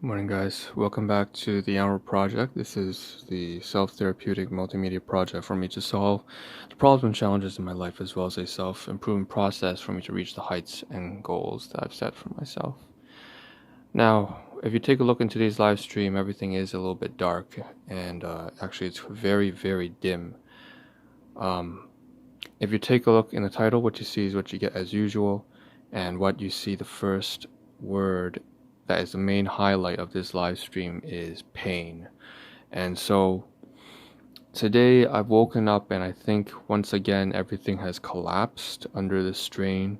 Morning, guys. Welcome back to the Ahn Rho Project. This is the self-therapeutic multimedia project for me to solve the problems and challenges in my life, as well as a self-improvement process for me to reach the heights and goals that I've set for myself. Now, if you take a look in today's live stream, everything is a little bit dark, and actually it's very, very dim. If you take a look in the title, what you see is what you get as usual, and what you see, the first word that is the main highlight of this live stream is pain. And so today I've woken up and I think once again everything has collapsed under the strain.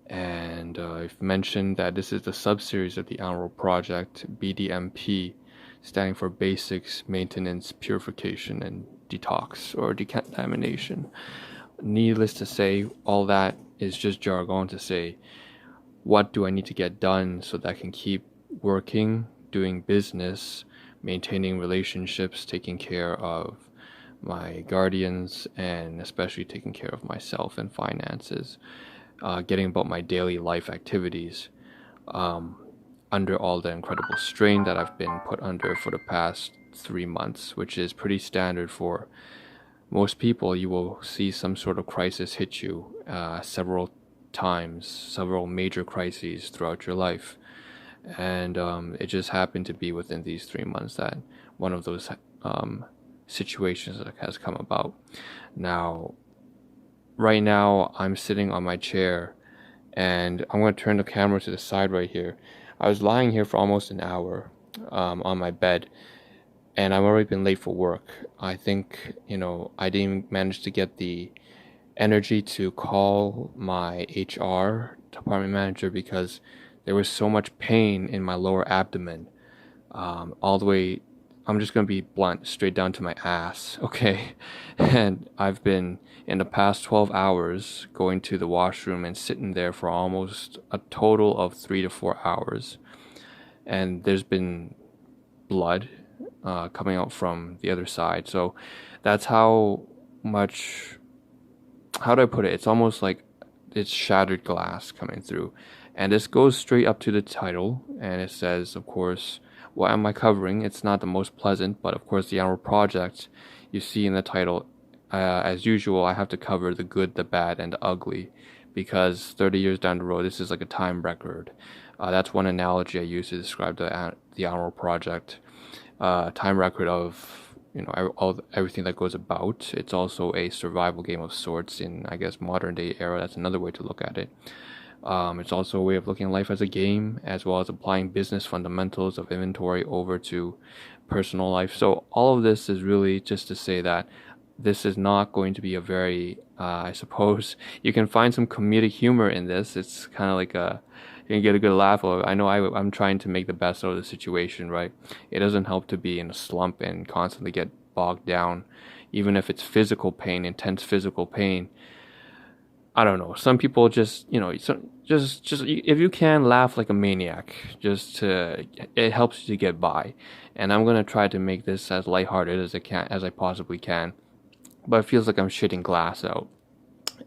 And I've mentioned that this is the sub-series of the Ahn Rho Project, BDMP, standing for Basics, Maintenance, Purification, and Detox, or Decontamination. Needless to say, all that is just jargon to say, what do I need to get done so that I can keep working, doing business, maintaining relationships, taking care of my guardians, and especially taking care of myself and finances, getting about my daily life activities, under all the incredible strain that I've been put under for the past 3 months, which is pretty standard for most people. You will see some sort of crisis hit you several times, several major crises throughout your life. And it just happened to be within these 3 months that one of those situations has come about. Now, right now, I'm sitting on my chair, and I'm going to turn the camera to the side right here. I was lying here for almost an hour on my bed, and I've already been late for work. I think, I didn't manage to get the energy to call my HR department manager because there was so much pain in my lower abdomen, all the way, I'm just going to be blunt, straight down to my ass, okay? And I've been, in the past 12 hours, going to the washroom and sitting there for almost a total of 3 to 4 hours. And there's been blood coming out from the other side. So that's how much, how do I put it? It's almost like it's shattered glass coming through. And this goes straight up to the title, and it says, of course, what am I covering? It's not the most pleasant, but of course the Ahn Rho Project, you see in the title, as usual, I have to cover the good, the bad, and the ugly, because 30 years down the road, this is like a time record. That's one analogy I use to describe the Ahn Rho Project. Time record of everything that goes about. It's also a survival game of sorts in, I guess, modern day era. That's another way to look at it. It's also a way of looking at life as a game, as well as applying business fundamentals of inventory over to personal life. So all of this is really just to say that this is not going to be a very, I suppose, you can find some comedic humor in this. It's kind of like you can get a good laugh of it. I know I'm trying to make the best out of the situation, right? It doesn't help to be in a slump and constantly get bogged down, even if it's physical pain, intense physical pain. I don't know. Some people just, just if you can laugh like a maniac, it helps you to get by. And I'm gonna try to make this as lighthearted as I possibly can. But it feels like I'm shitting glass out.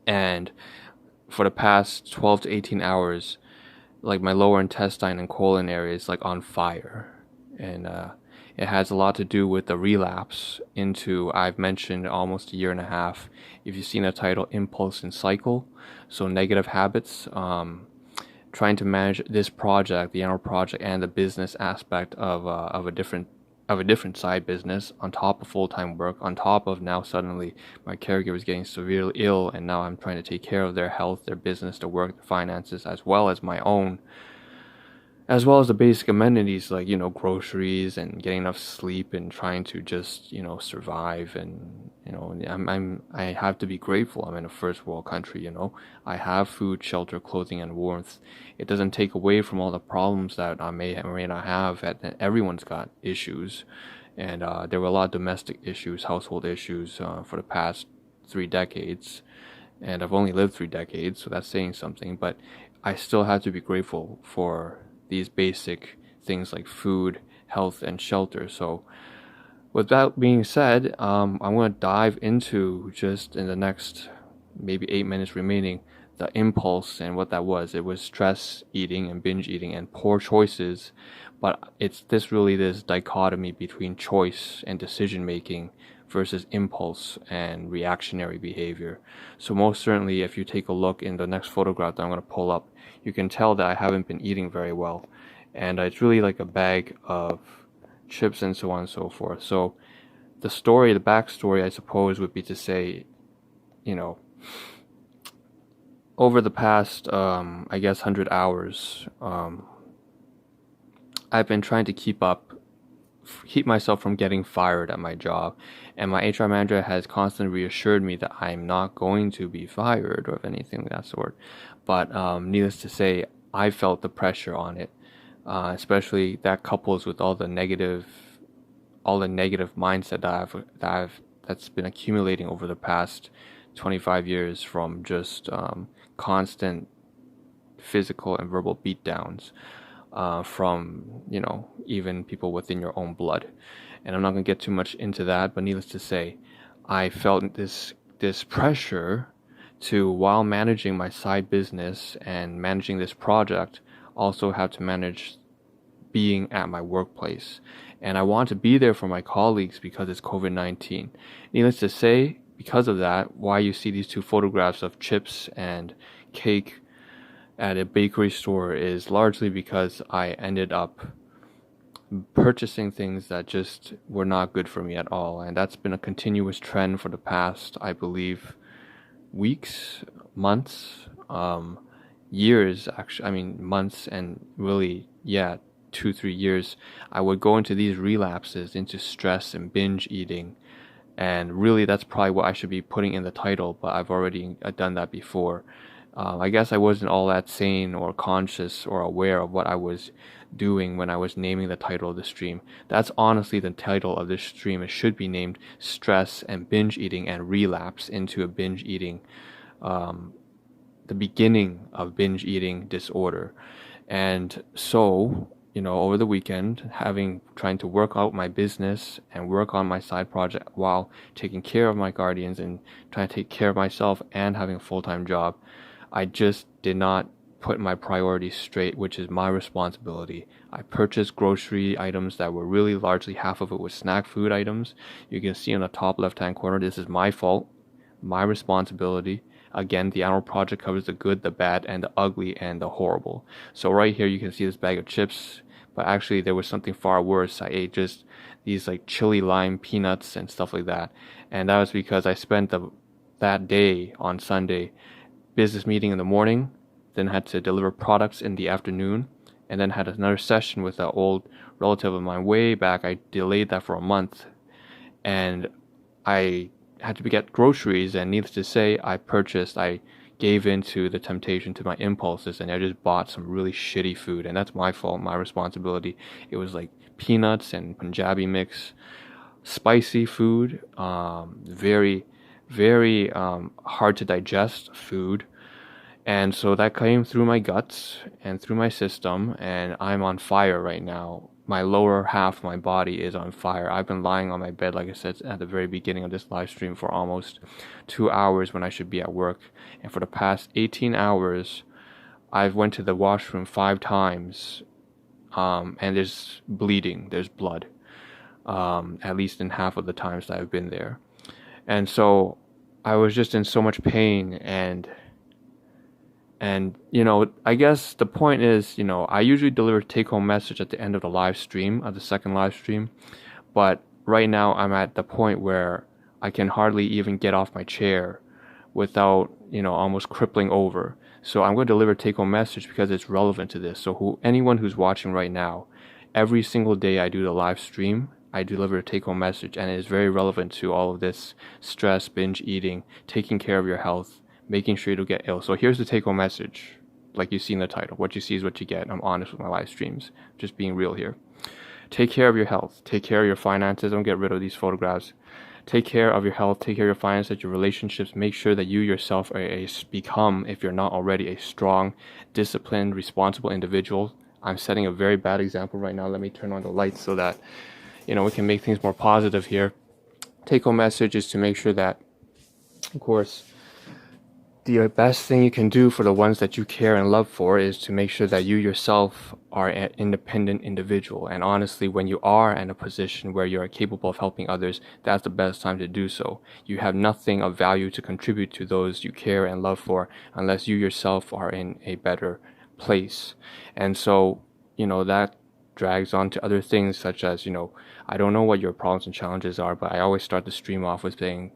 And for the past 12 to 18 hours, like my lower intestine and colon area is like on fire. And it has a lot to do with the relapse into, I've mentioned, almost a year and a half. If you've seen the title, Impulse and Cycle, so negative habits, trying to manage this project, the Ahn Rho Project, and the business aspect of a different side business on top of full-time work, on top of now suddenly my caregiver is getting severely ill, and now I'm trying to take care of their health, their business, their work, their finances, as well as my own, as well as the basic amenities like groceries and getting enough sleep and trying to just survive. And I have to be grateful I'm in a first world country. I have food, shelter, clothing, and warmth. It doesn't take away from all the problems that I may or may not have. Everyone's got issues, and there were a lot of domestic issues, household issues for the past 3 decades, and I've only lived 3 decades, so that's saying something. But I still have to be grateful for these basic things like food, health, and shelter. So with that being said, I'm going to dive into, just in the next maybe 8 minutes remaining, the impulse and what that was. It was stress eating and binge eating and poor choices, but it's this dichotomy between choice and decision making versus impulse and reactionary behavior. So most certainly, if you take a look in the next photograph that I'm going to pull up, you can tell that I haven't been eating very well, and it's really like a bag of chips and so on and so forth. So the backstory, I suppose, would be to say, you know, over the past, I guess, 100 hours, I've been trying to keep myself from getting fired at my job. And my HR manager has constantly reassured me that I'm not going to be fired or anything of that sort. But needless to say, I felt the pressure on it, especially that couples with all the negative mindset that's been accumulating over the past 25 years from just constant physical and verbal beatdowns from even people within your own blood. And I'm not going to get too much into that, but needless to say, I felt this pressure to, while managing my side business and managing this project, also have to manage being at my workplace. And I want to be there for my colleagues because it's COVID-19. Needless to say, because of that, why you see these two photographs of chips and cake at a bakery store is largely because I ended up purchasing things that just were not good for me at all. And that's been a continuous trend for the past, I believe, weeks, months, years, actually. I mean, months and really, 2-3 years. I would go into these relapses into stress and binge eating. And really, that's probably what I should be putting in the title, but I've already done that before. I guess I wasn't all that sane or conscious or aware of what I was doing when I was naming the title of the stream. That's honestly the title of this stream. It should be named Stress and Binge Eating and Relapse into a Binge Eating, the beginning of binge eating disorder. And so, over the weekend, trying to work out my business and work on my side project while taking care of my guardians and trying to take care of myself and having a full-time job, I just did not put my priorities straight, which is my responsibility. I purchased grocery items that were really largely, half of it was snack food items. You can see in the top left-hand corner, this is my fault, my responsibility. Again, the Ahn Rho Project covers the good, the bad, and the ugly, and the horrible. So right here, you can see this bag of chips, but actually there was something far worse. I ate just these like chili lime peanuts and stuff like that. And that was because I spent that day on Sunday business meeting in the morning, then had to deliver products in the afternoon, and then had another session with an old relative of mine way back. I delayed that for a month, and I had to get groceries, and needless to say, I gave in to the temptation, to my impulses, and I just bought some really shitty food, and that's my fault, my responsibility. It was like peanuts and Punjabi mix, spicy food, very, very hard to digest food. And so that came through my guts and through my system, and I'm on fire right now. My lower half of my body is on fire. I've been lying on my bed, like I said at the very beginning of this live stream, for almost 2 hours when I should be at work. And for the past 18 hours, I've went to the washroom 5 times, and there's bleeding, there's blood, at least in half of the times that I've been there. And so I was just in so much pain, and I guess the point is, I usually deliver take-home message at the end of the live stream, of the second live stream, but right now I'm at the point where I can hardly even get off my chair without, almost crippling over. So I'm going to deliver take-home message because it's relevant to this. So anyone who's watching right now, every single day I do the live stream, I deliver a take-home message, and it is very relevant to all of this stress, binge eating, taking care of your health, making sure you don't get ill. So here's the take-home message, like you see in the title. What you see is what you get. I'm honest with my live streams, just being real here. Take care of your health. Take care of your finances. Don't get rid of these photographs. Take care of your health. Take care of your finances, your relationships. Make sure that you yourself become, if you're not already, a strong, disciplined, responsible individual. I'm setting a very bad example right now. Let me turn on the lights so that, we can make things more positive here. Take-home message is to make sure that, of course, the best thing you can do for the ones that you care and love for is to make sure that you yourself are an independent individual. And honestly, when you are in a position where you are capable of helping others, that's the best time to do so. You have nothing of value to contribute to those you care and love for unless you yourself are in a better place. And so, that drags on to other things such as, I don't know what your problems and challenges are, but I always start the stream off with saying,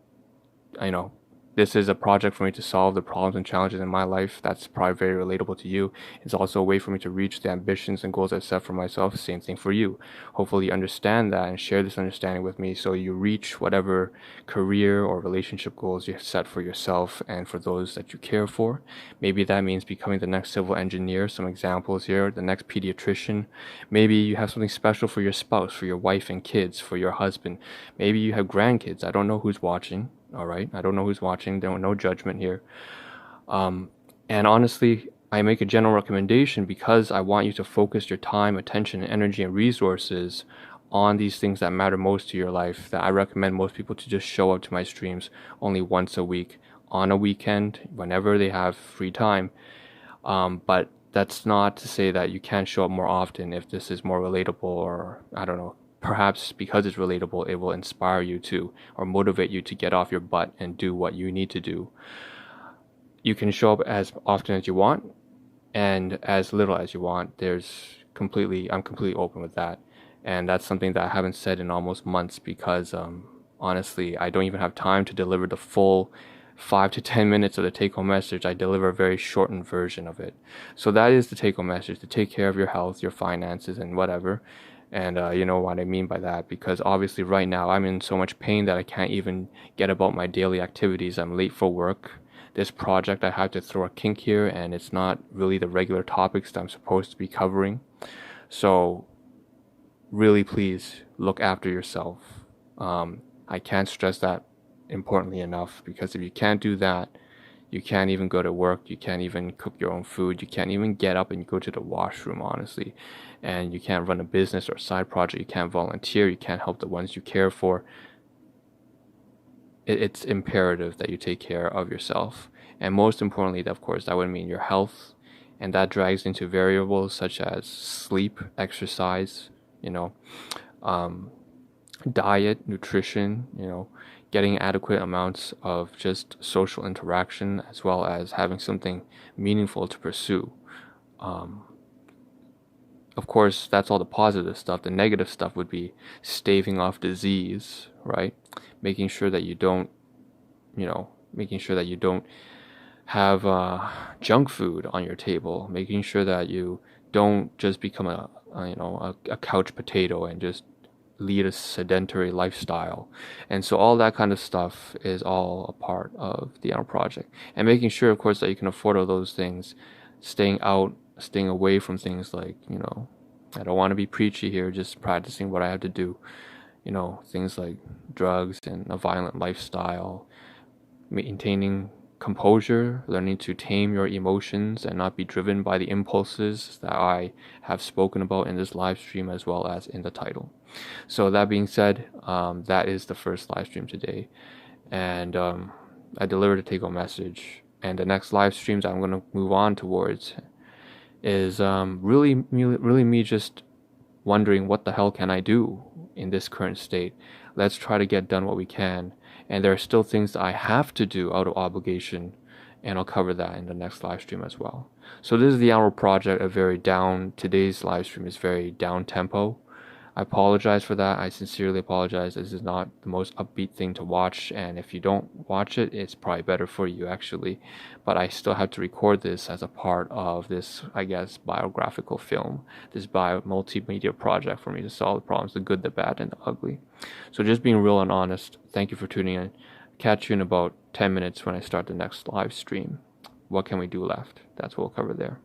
this is a project for me to solve the problems and challenges in my life. That's probably very relatable to you. It's also a way for me to reach the ambitions and goals I set for myself. Same thing for you. Hopefully you understand that and share this understanding with me so you reach whatever career or relationship goals you have set for yourself and for those that you care for. Maybe that means becoming the next civil engineer. Some examples here, the next pediatrician. Maybe you have something special for your spouse, for your wife and kids, for your husband. Maybe you have grandkids. I don't know who's watching. All right. I don't know who's watching. There no judgment here. And honestly, I make a general recommendation because I want you to focus your time, attention, energy, and resources on these things that matter most to your life, that I recommend most people to just show up to my streams only once a week, on a weekend, whenever they have free time. But that's not to say that you can't show up more often if this is more relatable, or I don't know. Perhaps because it's relatable, it will inspire you to, or motivate you to get off your butt and do what you need to do. You can show up as often as you want and as little as you want. I'm completely open with that. And that's something that I haven't said in almost months because honestly, I don't even have time to deliver the full 5 to 10 minutes of the take-home message. I deliver a very shortened version of it. So that is the take-home message: to take care of your health, your finances, and whatever. And you know what I mean by that, because obviously right now I'm in so much pain that I can't even get about my daily activities. I'm late for work. This project, I have to throw a kink here, and it's not really the regular topics that I'm supposed to be covering. So really, please look after yourself. I can't stress that importantly enough, because if you can't do that, you can't even go to work, you can't even cook your own food, you can't even get up and go to the washroom, honestly. And you can't run a business or a side project, you can't volunteer, you can't help the ones you care for. It's imperative that you take care of yourself. And most importantly, of course, that would mean your health. And that drags into variables such as sleep, exercise, diet, nutrition, getting adequate amounts of just social interaction, as well as having something meaningful to pursue. Of course, that's all the positive stuff. The negative stuff would be staving off disease, right? Making sure that you don't, have junk food on your table. Making sure that you don't just become a couch potato and just lead a sedentary lifestyle. And so all that kind of stuff is all a part of the Ahn Rho Project. And making sure, of course, that you can afford all those things, staying away from things like, I don't want to be preachy here, just practicing what I have to do, things like drugs and a violent lifestyle, maintaining composure, learning to tame your emotions and not be driven by the impulses that I have spoken about in this live stream as well as in the title. So that being said, that is the first live stream today, and I delivered a take-home message. And the next live streams I'm going to move on towards is really me just wondering, what the hell can I do in this current state? Let's try to get done what we can. And there are still things that I have to do out of obligation, and I'll cover that in the next live stream as well. So this is the Ahn Rho Project, today's live stream is very down tempo. I apologize for that. I sincerely apologize. This is not the most upbeat thing to watch, and if you don't watch it, it's probably better for you actually. But I still have to record this as a part of this, I guess, biographical film, this multimedia project for me to solve the problems, the good, the bad, and the ugly. So just being real and honest, thank you for tuning in. Catch you in about 10 minutes when I start the next live stream. What can we do left? That's what we'll cover there.